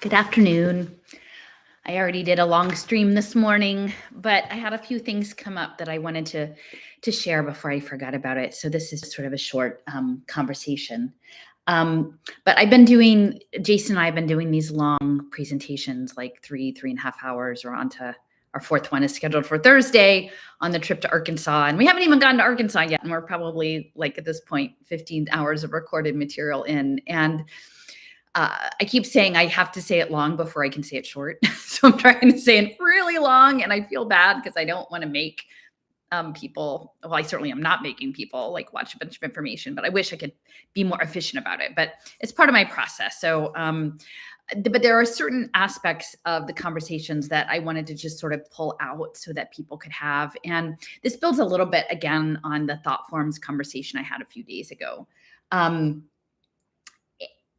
Good afternoon. I already did a long stream this morning, but I had a few things come up that I wanted to share before I forgot about it. So this is sort of a short conversation. But Jason and I have been doing these long presentations, like 3.5 hours. We're on to our fourth one is scheduled for Thursday on the trip to Arkansas. And we haven't even gotten to Arkansas yet. And we're probably like at this point, 15 hours of recorded material in. And I keep saying I have to say it long before I can say it short. So I'm trying to say it really long, and I feel bad because I don't want to make people, well, I certainly am not making people like watch a bunch of information, but I wish I could be more efficient about it. But it's part of my process. So, but there are certain aspects of the conversations that I wanted to just sort of pull out so that people could have. And this builds a little bit again on the thought forms conversation I had a few days ago.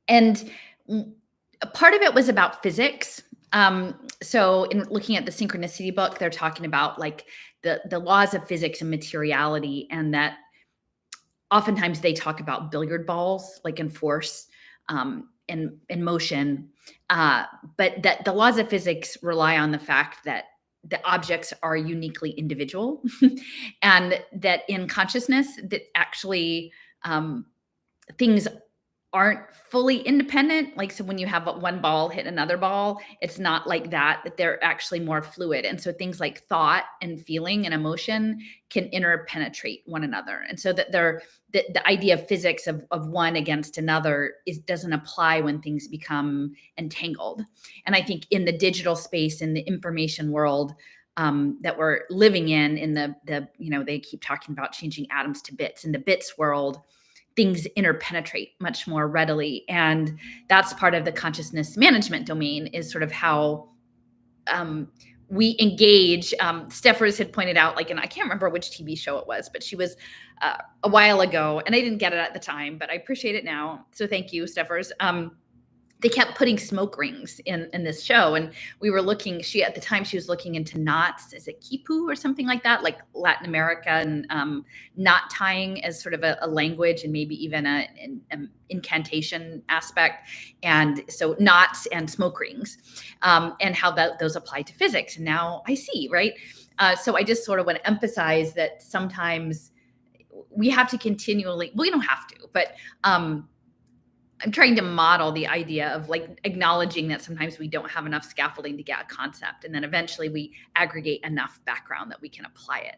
And part of it was about physics. So in looking at the synchronicity book, they're talking about like the laws of physics and materiality, and that oftentimes they talk about billiard balls, like in force in motion, but that the laws of physics rely on the fact that the objects are uniquely individual, and that in consciousness, that actually things aren't fully independent. Like, so when you have one ball hit another ball, it's not like that they're actually more fluid. And so things like thought and feeling and emotion can interpenetrate one another. And so that the idea of physics of one against another doesn't apply when things become entangled. And I think in the digital space, in the information world, that we're living in the they keep talking about changing atoms to bits. In the bits world, things interpenetrate much more readily. And that's part of the consciousness management domain, is sort of how we engage. Steffers had pointed out, like, and I can't remember which TV show it was, but she was a while ago, and I didn't get it at the time, but I appreciate it now. So thank you, Steffers. They kept putting smoke rings in this show. And we were looking, at the time she was looking into knots. Is it Kipu or something like that? Like Latin America, and knot tying as sort of a language, and maybe even an incantation aspect. And so knots and smoke rings, and how those apply to physics. And now I see, right? So I just sort of want to emphasize that sometimes we have to continually, well, you don't have to, but I'm trying to model the idea of like acknowledging that sometimes we don't have enough scaffolding to get a concept, and then eventually we aggregate enough background that we can apply it.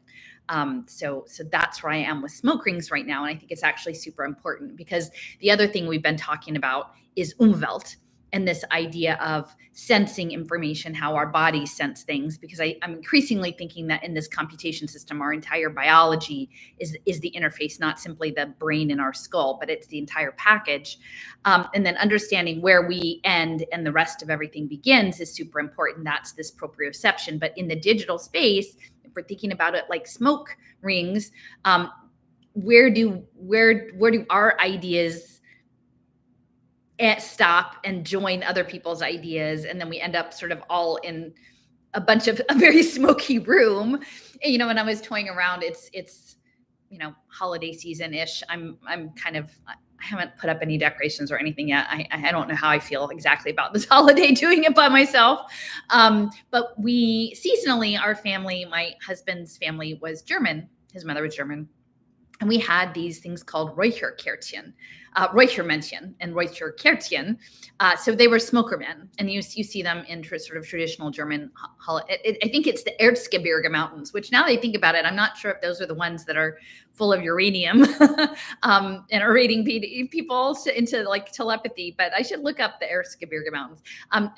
So that's where I am with smoke rings right now. And I think it's actually super important, because the other thing we've been talking about is Umwelt, and this idea of sensing information, how our bodies sense things, because I'm increasingly thinking that in this computation system, our entire biology is the interface, not simply the brain in our skull, but it's the entire package. And then understanding where we end and the rest of everything begins is super important. That's this proprioception. But in the digital space, if we're thinking about it like smoke rings, where do our ideas stop and join other people's ideas, and then we end up sort of all in a very smoky room. And I was toying around, it's holiday season-ish. I'm kind of, I haven't put up any decorations or anything yet. I don't know how I feel exactly about this holiday doing it by myself. But we seasonally, our family, my husband's family was German. His mother was German. And we had these things called Räuchermännchen and Räucherkärtchen. So they were smoker men. And you see them in sort of traditional German holiday. I think it's the Erzgebirge Mountains, which now they think about it, I'm not sure if those are the ones that are full of uranium and are rating people into like telepathy. But I should look up the Erzgebirge Mountains.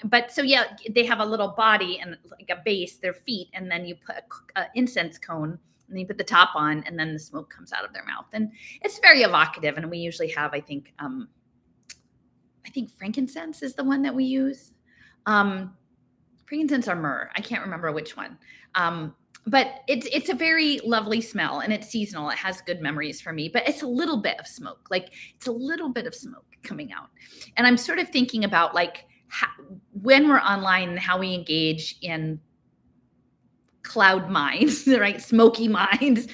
But so, yeah, they have a little body and like a base, their feet, and then you put an incense cone, and then you put the top on, and then the smoke comes out of their mouth. And it's very evocative. And we usually have, I think frankincense is the one that we use. Frankincense or myrrh. I can't remember which one. But it's a very lovely smell, and it's seasonal. It has good memories for me, but it's a little bit of smoke. Like, it's a little bit of smoke coming out. And I'm sort of thinking about like when we're online and how we engage in cloud minds, right? Smoky minds.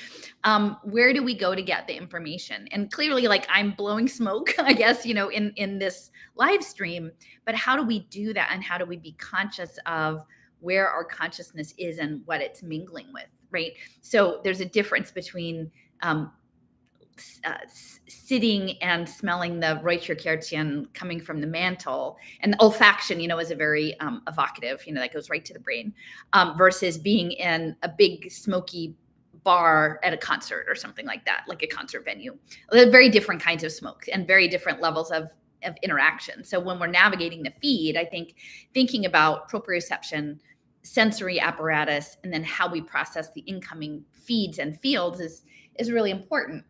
Where do we go to get the information? And clearly, like, I'm blowing smoke, I guess, in this live stream, but how do we do that? And how do we be conscious of where our consciousness is and what it's mingling with, right? So there's a difference between um, sitting and smelling the Räucherkerzchen coming from the mantle, and olfaction, is a very evocative, that goes right to the brain, versus being in a big smoky bar at a concert or something like that, like a concert venue. They're very different kinds of smoke and very different levels of interaction. So when we're navigating the feed, I think thinking about proprioception, sensory apparatus, and then how we process the incoming feeds and fields is really important.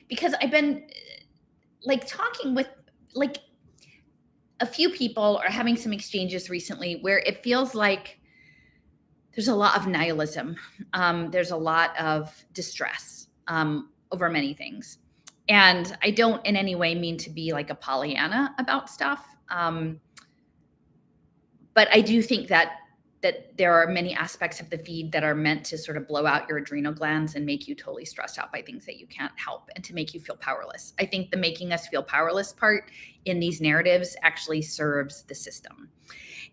Because I've been like talking with like a few people or having some exchanges recently where it feels like there's a lot of nihilism. There's a lot of distress over many things. And I don't in any way mean to be like a Pollyanna about stuff. But I do think that there are many aspects of the feed that are meant to sort of blow out your adrenal glands and make you totally stressed out by things that you can't help, and to make you feel powerless. I think the making us feel powerless part in these narratives actually serves the system.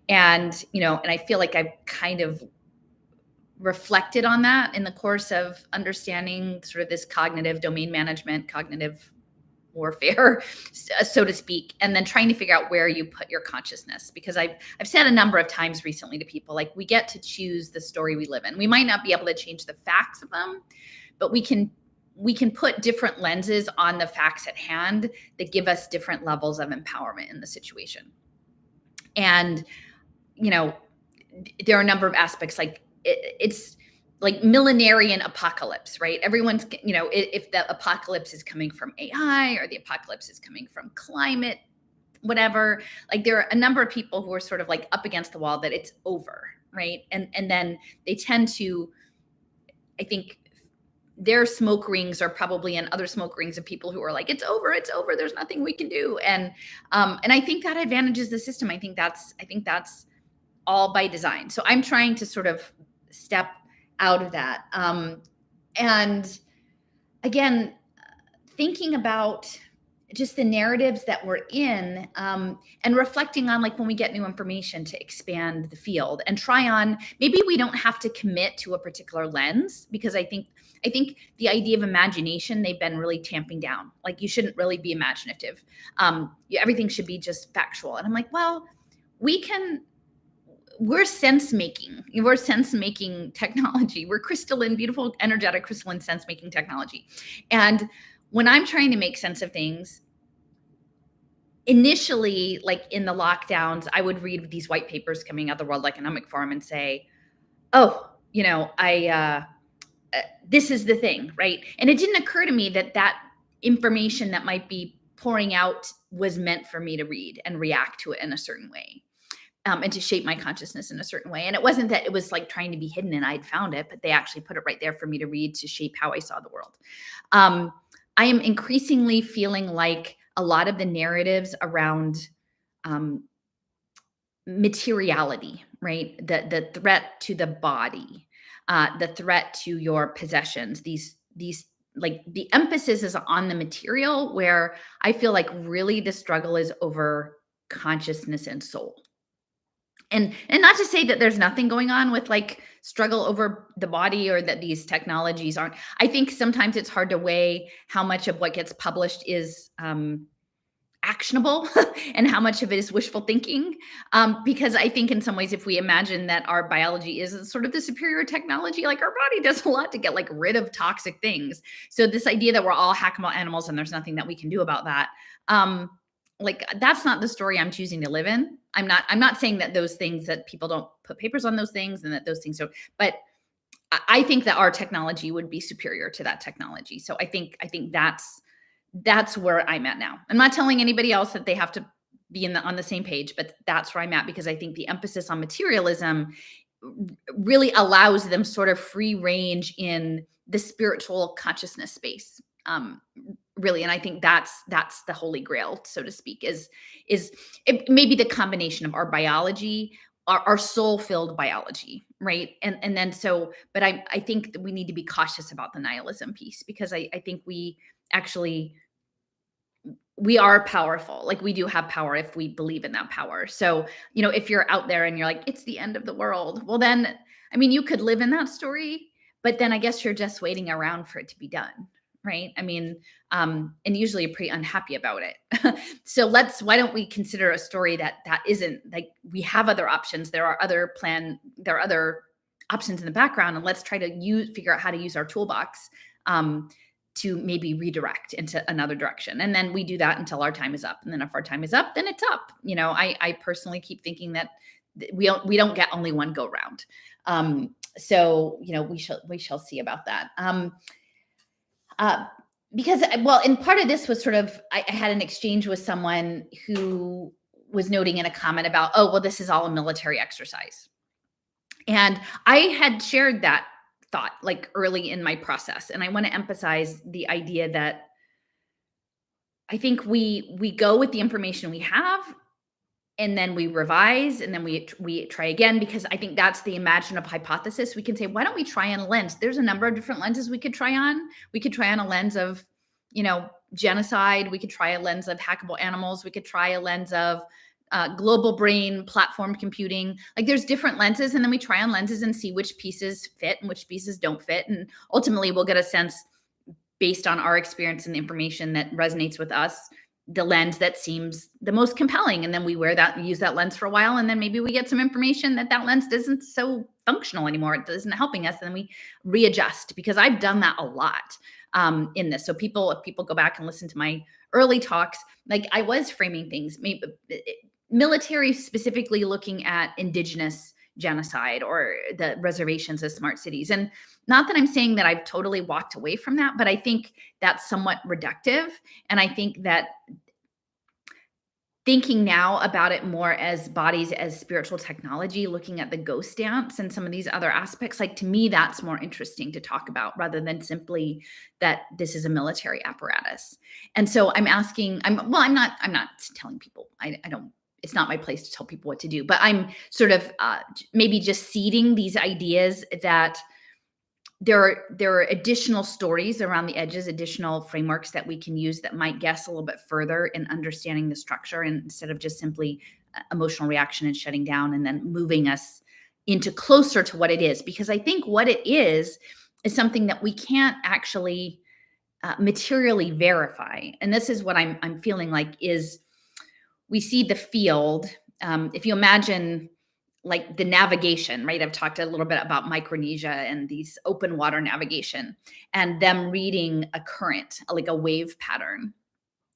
And, and I feel like I've kind of reflected on that in the course of understanding sort of this cognitive domain management, cognitive warfare, so to speak, and then trying to figure out where you put your consciousness. Because I've said a number of times recently to people, like, we get to choose the story we live in. We might not be able to change the facts of them, but we can put different lenses on the facts at hand that give us different levels of empowerment in the situation. And, there are a number of aspects, like it's like millenarian apocalypse, right? Everyone's, if the apocalypse is coming from AI or the apocalypse is coming from climate, whatever, like there are a number of people who are sort of like up against the wall that it's over, right? And then they tend to, I think their smoke rings are probably in other smoke rings of people who are like, it's over, there's nothing we can do. And I think that advantages the system. I think that's all by design. So I'm trying to sort of step out of that. And again, thinking about just the narratives that we're in, and reflecting on, like, when we get new information, to expand the field and try on, maybe we don't have to commit to a particular lens, because I think the idea of imagination, they've been really tamping down. Like, you shouldn't really be imaginative. Everything should be just factual. And I'm like, well, we're sense-making technology. We're crystalline, beautiful, energetic, crystalline sense-making technology. And when I'm trying to make sense of things, initially, like in the lockdowns, I would read these white papers coming out of the World Economic Forum and say, oh, this is the thing, right? And it didn't occur to me that information that might be pouring out was meant for me to read and react to it in a certain way. And to shape my consciousness in a certain way. And it wasn't that it was like trying to be hidden and I'd found it, but they actually put it right there for me to read, to shape how I saw the world. I am increasingly feeling like a lot of the narratives around materiality, right? The threat to the body, the threat to your possessions, these like, the emphasis is on the material, where I feel like really the struggle is over consciousness and soul. And not to say that there's nothing going on with, like, struggle over the body, or that these technologies aren't. I think sometimes it's hard to weigh how much of what gets published is actionable and how much of it is wishful thinking. Because I think in some ways, if we imagine that our biology is sort of the superior technology, like, our body does a lot to get, like, rid of toxic things. So this idea that we're all hackable animals and there's nothing that we can do about that, like, that's not the story I'm choosing to live in. I'm not saying that those things, that people don't put papers on those things and that those things don't, but I think that our technology would be superior to that technology. So I think that's where I'm at now. I'm not telling anybody else that they have to be on the same page, but that's where I'm at, because I think the emphasis on materialism really allows them sort of free range in the spiritual consciousness space. Really. And I think that's the holy grail, so to speak, is it maybe the combination of our biology, our soul-filled biology, right? And then so, but I think that we need to be cautious about the nihilism piece, because I think we actually, we are powerful. Like, we do have power if we believe in that power. So, if you're out there and you're like, it's the end of the world, well, then, I mean, you could live in that story, but then I guess you're just waiting around for it to be done. Right. I mean, and usually you're pretty unhappy about it. So why don't we consider a story that isn't like, we have other options. There are other options in the background, and let's try to figure out how to use our toolbox. To maybe redirect into another direction. And then we do that until our time is up. And then if our time is up, then it's up. I personally keep thinking that we don't get only one go round. So, we shall see about that. Because, well, and part of this was sort of, I had an exchange with someone who was noting in a comment about, oh, well, this is all a military exercise. And I had shared that thought like early in my process. And I want to emphasize the idea that I think we go with the information we have, and then we revise, and then we try again, because I think that's the imaginative hypothesis. We can say, why don't we try on a lens? There's a number of different lenses we could try on. We could try on a lens of, genocide. We could try a lens of hackable animals. We could try a lens of global brain platform computing. Like, there's different lenses, and then we try on lenses and see which pieces fit and which pieces don't fit. And ultimately we'll get a sense, based on our experience and the information that resonates with us, the lens that seems the most compelling. And then we use that lens for a while. And then maybe we get some information that lens isn't so functional anymore. It isn't helping us. And then we readjust, because I've done that a lot in this. So if people go back and listen to my early talks, like, I was framing things, maybe military, specifically looking at indigenous genocide or the reservations as smart cities. And not that I'm saying that I've totally walked away from that, but I think that's somewhat reductive. And I think that thinking now about it more as bodies as spiritual technology, looking at the ghost dance and some of these other aspects, like, to me, that's more interesting to talk about, rather than simply that this is a military apparatus. And so I'm not telling people, I don't, it's not my place to tell people what to do, but I'm sort of maybe just seeding these ideas that there are additional stories around the edges, additional frameworks that we can use that might guess a little bit further in understanding the structure, and instead of just simply emotional reaction and shutting down, and then moving us into closer to what it is. Because I think what it is something that we can't actually materially verify. And this is what I'm feeling like is, we see the field. If you imagine like the navigation, right? I've talked a little bit about Micronesia and these open water navigation, and them reading a current, like a wave pattern.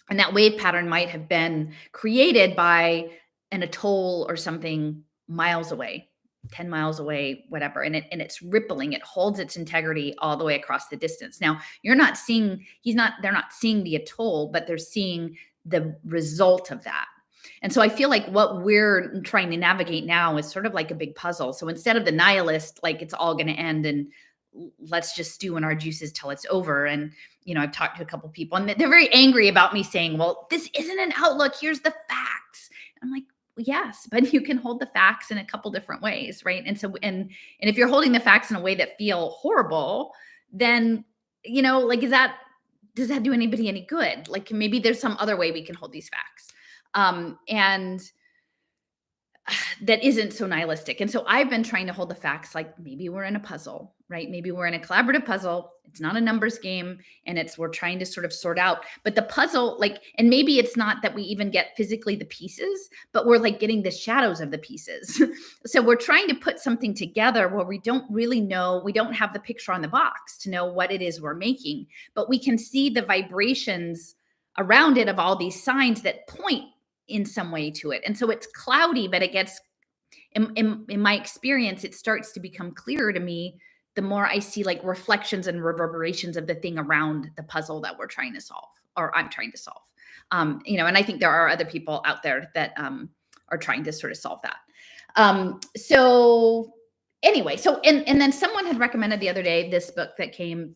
And that wave pattern might have been created by an atoll or something miles away, 10 miles away, whatever. And it's rippling, it holds its integrity all the way across the distance. Now, they're not seeing the atoll, but they're seeing the result of that. And so I feel like what we're trying to navigate now is sort of like a big puzzle. So instead of the nihilist, like, it's all going to end and let's just stew in our juices till it's over. And, I've talked to a couple people, and they're very angry about me saying, well, this isn't an outlook. Here's the facts. I'm like, well, yes, but you can hold the facts in a couple different ways. Right. And so, and if you're holding the facts in a way that feel horrible, then, like, does that do anybody any good? Like, maybe there's some other way we can hold these facts. And that isn't so nihilistic. And so I've been trying to hold the facts like, maybe we're in a puzzle, right? Maybe we're in a collaborative puzzle. It's not a numbers game, and we're trying to sort of sort out, but the puzzle, like, and maybe it's not that we even get physically the pieces, but we're like getting the shadows of the pieces. So we're trying to put something together where we don't really know, we don't have the picture on the box to know what it is we're making, but we can see the vibrations around it of all these signs that point in some way to it. And so it's cloudy, but it gets, in my experience, it starts to become clearer to me the more I see like reflections and reverberations of the thing around the puzzle that we're trying to solve, or I'm trying to solve. And I think there are other people out there that are trying to sort of solve that. So anyway, and then someone had recommended the other day this book that came,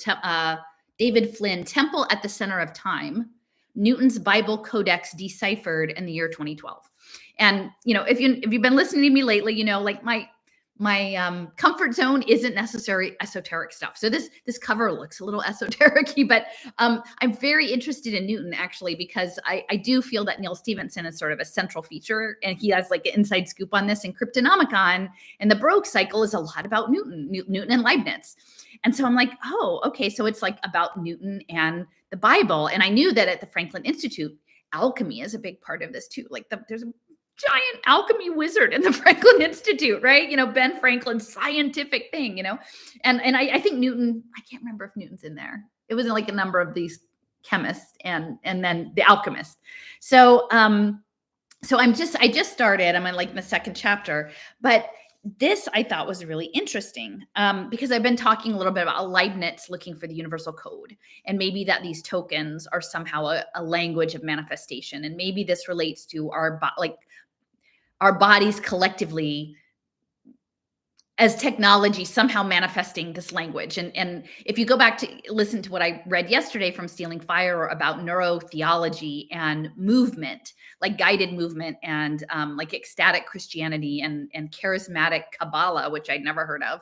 David Flynn, Temple at the Center of Time, Newton's Bible Codex Deciphered in the Year 2012. And, if you've been listening to me lately, like my comfort zone isn't necessarily esoteric stuff. So this cover looks a little esoteric-y, but I'm very interested in Newton actually, because I do feel that Neil Stephenson is sort of a central feature, and he has like an inside scoop on this. And Cryptonomicon and the Baroque cycle is a lot about Newton and Leibniz. And so I'm like, oh, okay, so it's like about Newton and the Bible. And I knew that at the Franklin Institute, alchemy is a big part of this too. Like there's a giant alchemy wizard in the Franklin Institute, right? Ben Franklin's scientific thing, and I think Newton, I can't remember if Newton's in there. It was like a number of these chemists and then the alchemist. So I just started, I'm in like the second chapter, but this I thought was really interesting because I've been talking a little bit about Leibniz looking for the universal code, and maybe that these tokens are somehow a language of manifestation, and maybe this relates to our bodies collectively as technology somehow manifesting this language. And if you go back to listen to what I read yesterday from Stealing Fire about neurotheology and movement, like guided movement and like ecstatic Christianity and charismatic Kabbalah, which I'd never heard of,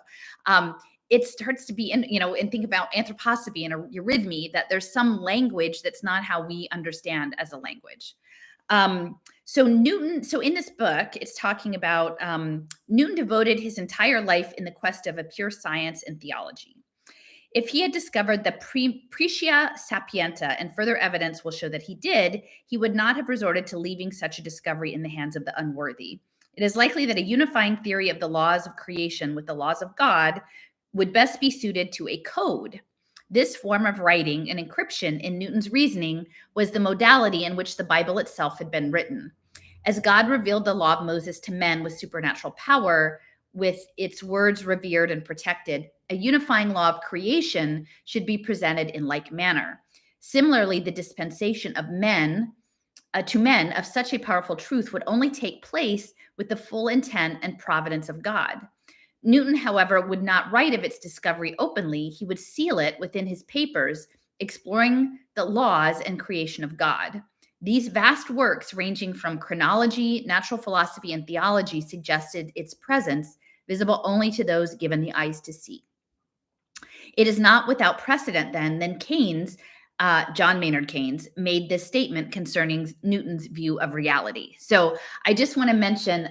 it starts to be, and think about anthroposophy and eurythmy, that there's some language that's not how we understand as a language. So in this book, it's talking about Newton devoted his entire life in the quest of a pure science and theology. If he had discovered the Praetia Sapienta, and further evidence will show that he did, he would not have resorted to leaving such a discovery in the hands of the unworthy. It is likely that a unifying theory of the laws of creation with the laws of God would best be suited to a code. This form of writing and encryption in Newton's reasoning was the modality in which the Bible itself had been written. As God revealed the law of Moses to men with supernatural power, with its words revered and protected, a unifying law of creation should be presented in like manner. Similarly, the dispensation of men to men of such a powerful truth would only take place with the full intent and providence of God. Newton, however, would not write of its discovery openly. He would seal it within his papers, exploring the laws and creation of God. These vast works, ranging from chronology, natural philosophy, and theology, suggested its presence, visible only to those given the eyes to see. It is not without precedent, then Keynes, John Maynard Keynes, made this statement concerning Newton's view of reality. So I just want to mention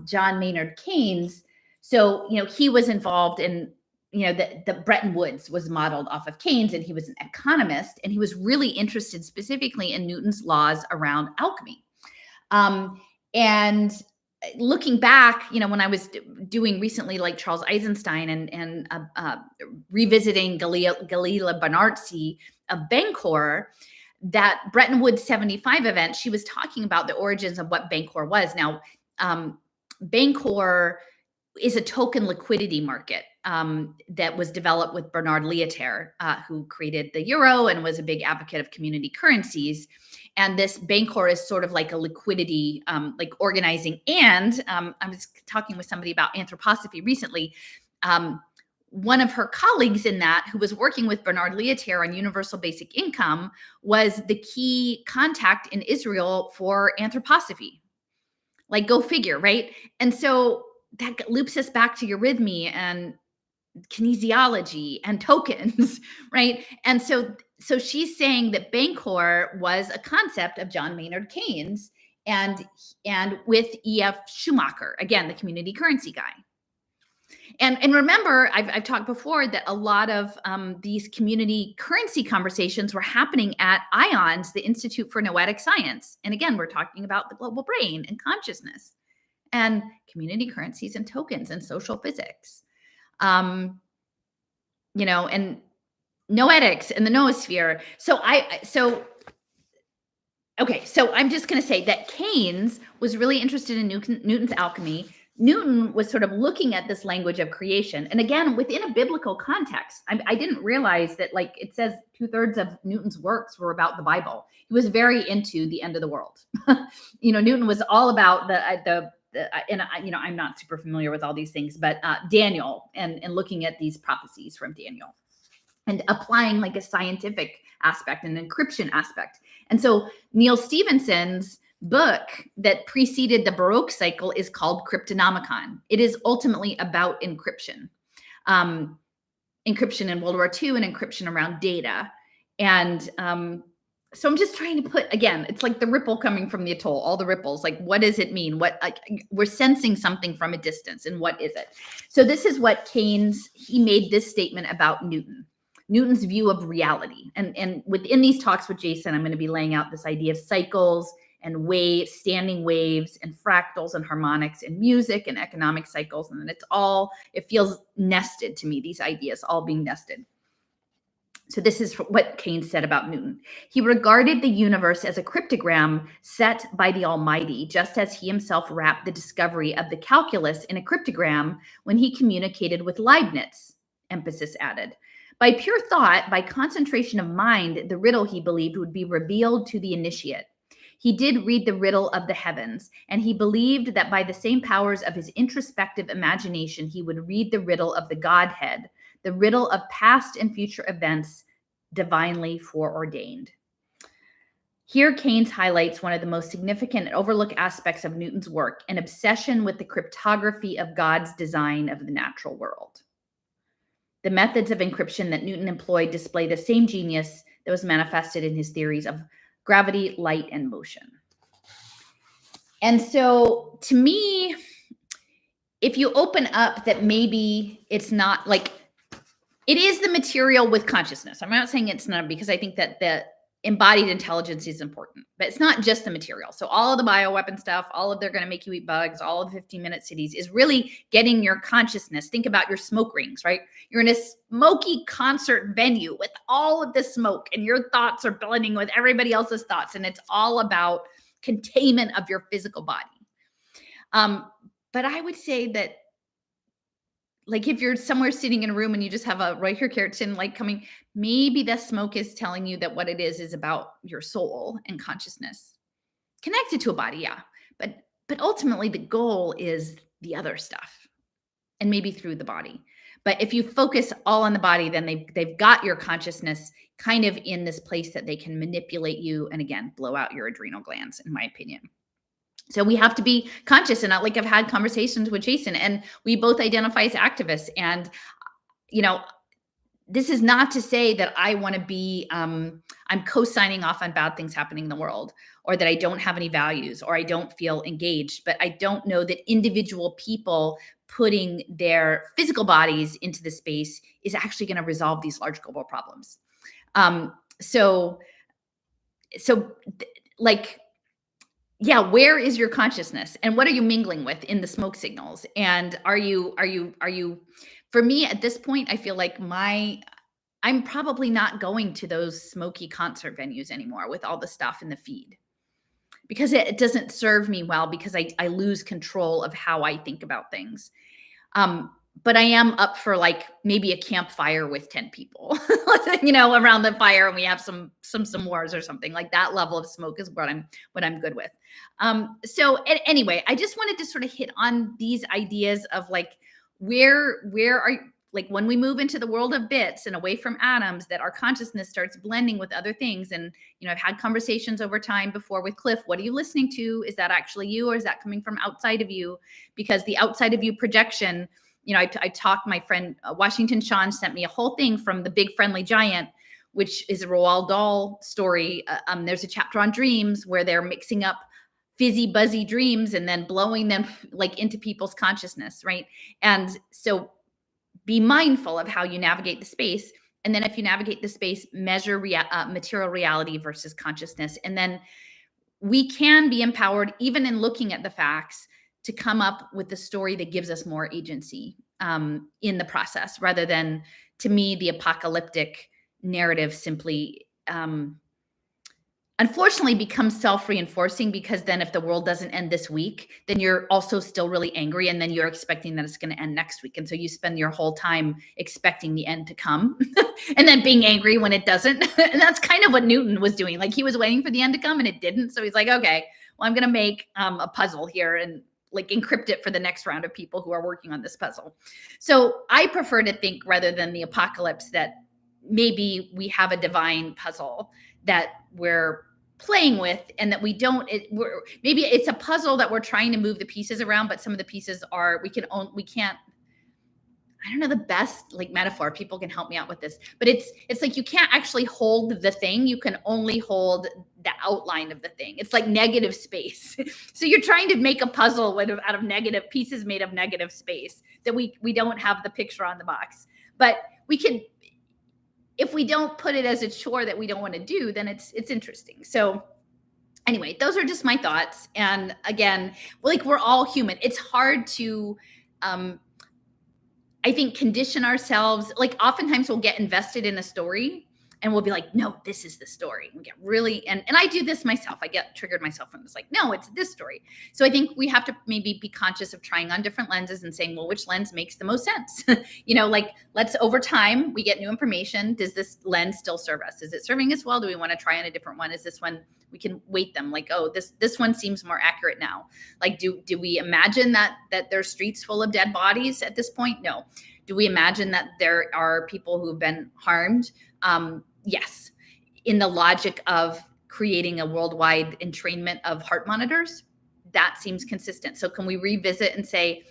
John Maynard Keynes. So, he was involved in, the Bretton Woods was modeled off of Keynes, and he was an economist, and he was really interested specifically in Newton's laws around alchemy. And looking back, when I was doing recently, like Charles Eisenstein and revisiting Galila Bonarzi of Bancor, that Bretton Woods 75 event, she was talking about the origins of what Bancor was. Now, Bancor is a token liquidity market that was developed with Bernard Lietaer, who created the euro and was a big advocate of community currencies. And this Bancor is sort of like a liquidity, like organizing. And I was talking with somebody about anthroposophy recently. One of her colleagues in that, who was working with Bernard Lietaer on universal basic income, was the key contact in Israel for anthroposophy. Like, go figure, right? And so that loops us back to eurythmy and kinesiology and tokens, right? And so she's saying that Bancor was a concept of John Maynard Keynes and with E.F. Schumacher, again, the community currency guy. And remember, I've talked before that a lot of these community currency conversations were happening at IONS, the Institute for Noetic Science. And again, we're talking about the global brain and consciousness and community currencies and tokens and social physics, and noetics and the noosphere. So I'm just going to say that Keynes was really interested in Newton's alchemy. Newton was sort of looking at this language of creation. And again, within a biblical context, I didn't realize that, like, it says 2/3 of Newton's works were about the Bible. He was very into the end of the world. Newton was all about I'm not super familiar with all these things, but Daniel and looking at these prophecies from Daniel and applying like a scientific aspect and encryption aspect. And so Neil Stephenson's book that preceded the Baroque cycle is called Cryptonomicon. It is ultimately about encryption. Encryption in World War II and encryption around data. And so I'm just trying to put, again, it's like the ripple coming from the atoll, all the ripples. Like, what does it mean? What, like, we're sensing something from a distance, and what is it? So this is what he made this statement about Newton's view of reality. And within these talks with Jason, I'm going to be laying out this idea of cycles and waves, standing waves and fractals and harmonics and music and economic cycles. And then it feels nested to me, these ideas all being nested. So this is what Keynes said about Newton. He regarded the universe as a cryptogram set by the Almighty, just as he himself wrapped the discovery of the calculus in a cryptogram when he communicated with Leibniz, emphasis added. By pure thought, by concentration of mind, the riddle, he believed, would be revealed to the initiate. He did read the riddle of the heavens, and he believed that by the same powers of his introspective imagination, he would read the riddle of the Godhead, the riddle of past and future events divinely foreordained. Here, Keynes highlights one of the most significant and overlooked aspects of Newton's work, an obsession with the cryptography of God's design of the natural world. The methods of encryption that Newton employed display the same genius that was manifested in his theories of gravity, light, and motion. And so, to me, if you open up that maybe it's not like, it is the material with consciousness. I'm not saying it's not, because I think that the embodied intelligence is important, but it's not just the material. So all of the bioweapon stuff, all of they're going to make you eat bugs, all of the 15-minute cities is really getting your consciousness. Think about your smoke rings, right? You're in a smoky concert venue with all of the smoke, and your thoughts are blending with everybody else's thoughts. And it's all about containment of your physical body. But I would say that, like, if you're somewhere sitting in a room and you just have a right here keratin light coming, maybe the smoke is telling you that what it is about your soul and consciousness connected to a body. Yeah. But ultimately the goal is the other stuff, and maybe through the body. But if you focus all on the body, then they've got your consciousness kind of in this place that they can manipulate you and, again, blow out your adrenal glands, in my opinion. So we have to be conscious. And like, I've had conversations with Jason, and we both identify as activists. And, this is not to say that I want to be, I'm co-signing off on bad things happening in the world, or that I don't have any values, or I don't feel engaged. But I don't know that individual people putting their physical bodies into the space is actually going to resolve these large global problems. Yeah, where is your consciousness, and what are you mingling with in the smoke signals? And are you, for me at this point, I feel like I'm probably not going to those smoky concert venues anymore with all the stuff in the feed, because it doesn't serve me well, because I lose control of how I think about things. But I am up for, like, maybe a campfire with 10 people, around the fire, and we have some s'mores or something. Like, that level of smoke is what I'm good with. So anyway, I just wanted to sort of hit on these ideas of, like, where are you, like, when we move into the world of bits and away from atoms, that our consciousness starts blending with other things. And, I've had conversations over time before with Cliff. What are you listening to? Is that actually you, or is that coming from outside of you? Because the outside of you projection, I talked, my friend Washington Sean sent me a whole thing from The Big Friendly Giant, which is a Roald Dahl story. There's a chapter on dreams where they're mixing up fizzy, buzzy dreams and then blowing them, like, into people's consciousness, right? And so be mindful of how you navigate the space. And then if you navigate the space, measure material reality versus consciousness. And then we can be empowered, even in looking at the facts, to come up with the story that gives us more agency in the process, rather than, to me, the apocalyptic narrative simply, unfortunately, becomes self-reinforcing, because then if the world doesn't end this week, then you're also still really angry, and then you're expecting that it's going to end next week. And so you spend your whole time expecting the end to come and then being angry when it doesn't. And that's kind of what Newton was doing. Like, he was waiting for the end to come and it didn't. So he's like, okay, well, I'm going to make a puzzle here and, like, encrypt it for the next round of people who are working on this puzzle. So I prefer to think, rather than the apocalypse, that maybe we have a divine puzzle that we're playing with, and that maybe it's a puzzle that we're trying to move the pieces around, but some of the pieces we can't. I don't know the best like metaphor. People can help me out with this, but it's like you can't actually hold the thing. You can only hold the outline of the thing. It's like negative space. So you're trying to make a puzzle out of negative pieces made of negative space that we don't have the picture on the box. But we can, if we don't put it as a chore that we don't want to do, then it's interesting. So anyway, those are just my thoughts. And again, like we're all human. It's hard to I think condition ourselves. Like oftentimes we'll get invested in a story and we'll be like, no, this is the story. We get really, and I do this myself. I get triggered myself from this, like, no, it's this story. So I think we have to maybe be conscious of trying on different lenses and saying, well, which lens makes the most sense? Like let's, over time, we get new information. Does this lens still serve us? Is it serving us well? Do we want to try on a different one? Is this one, we can weight them like, oh, this one seems more accurate now. Like, do we imagine that there's streets full of dead bodies at this point? No. Do we imagine that there are people who've been harmed? Yes. In the logic of creating a worldwide entrainment of heart monitors, that seems consistent. So can we revisit and say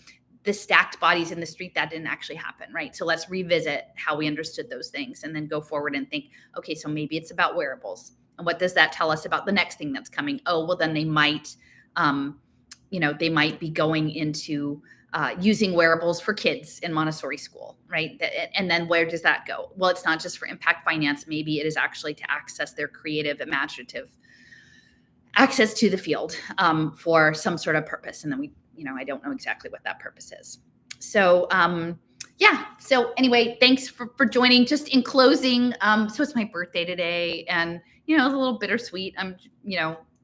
the stacked bodies in the street, that didn't actually happen, right? So let's revisit how we understood those things and then go forward and think, okay, so maybe it's about wearables. And what does that tell us about the next thing that's coming? Oh, well, then they might, they might be going into using wearables for kids in Montessori school, right? And then where does that go? Well, it's not just for impact finance. Maybe it is actually to access their creative, imaginative access to the field for some sort of purpose. And then I don't know exactly what that purpose is. So, So anyway, thanks for joining. Just in closing, so it's my birthday today, and it's a little bittersweet.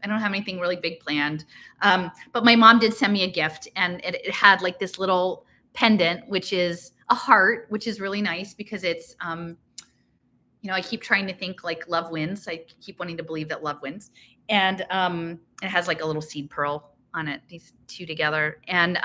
I don't have anything really big planned. But my mom did send me a gift, and it had like this little pendant, which is a heart, which is really nice because it's, I keep trying to think like love wins. I keep wanting to believe that love wins. And it has like a little seed pearl on it, these two together. And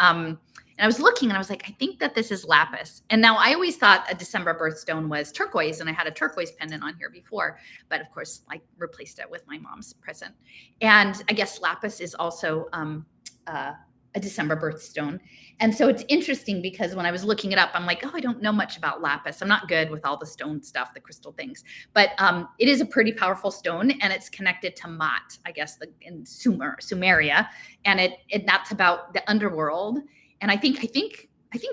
I was looking and I was like, I think that this is lapis. And now I always thought a December birthstone was turquoise, and I had a turquoise pendant on here before, but of course I replaced it with my mom's present. And I guess lapis is also a December birthstone. And so it's interesting because when I was looking it up, I'm like, oh, I don't know much about lapis. I'm not good with all the stone stuff, the crystal things, but it is a pretty powerful stone, and it's connected to Mat, I guess, in Sumeria. And that's about the underworld. And I think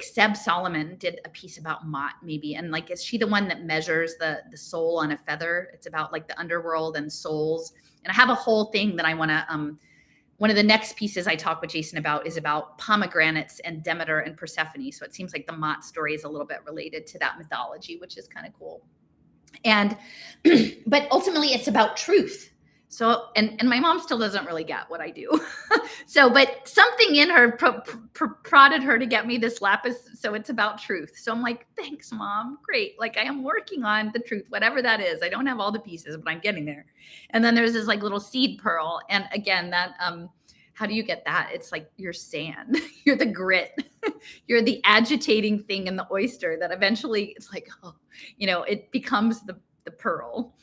Seb Solomon did a piece about Mat maybe. And like, is she the one that measures the soul on a feather? It's about like the underworld and souls. And I have a whole thing that I want to, one of the next pieces I talk with Jason about is about pomegranates and Demeter and Persephone. So it seems like the Mat story is a little bit related to that mythology, which is kind of cool. And, but ultimately it's about truth. So, and my mom still doesn't really get what I do. So, but something in her prodded her to get me this lapis. So it's about truth. So I'm like, thanks, Mom. Great. Like, I am working on the truth, whatever that is. I don't have all the pieces, but I'm getting there. And then there's this like little seed pearl. And again, that, how do you get that? It's like your sand, you're the grit, you're the agitating thing in the oyster that eventually it's like, oh, it becomes the pearl.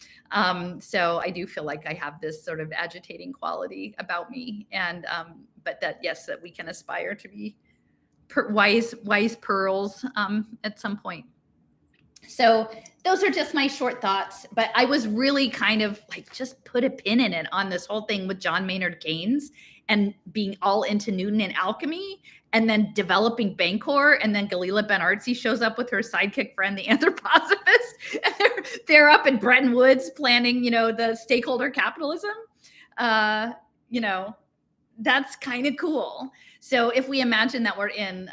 So I do feel like I have this sort of agitating quality about me, and but that, yes, that we can aspire to be wise pearls at some point. So those are just my short thoughts, but I was really kind of like, just put a pin in it on this whole thing with John Maynard Keynes and being all into Newton and alchemy, and then developing Bancor, and then Galila Ben-Artzi shows up with her sidekick friend, the anthroposophist, and they're up in Bretton Woods planning, the stakeholder capitalism. That's kind of cool. So if we imagine that we're in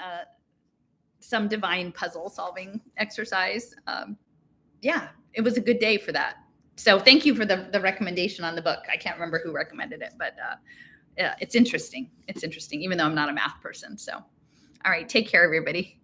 some divine puzzle solving exercise, it was a good day for that. So thank you for the recommendation on the book. I can't remember who recommended it, but yeah, it's interesting. It's interesting, even though I'm not a math person. So, all right, take care, everybody.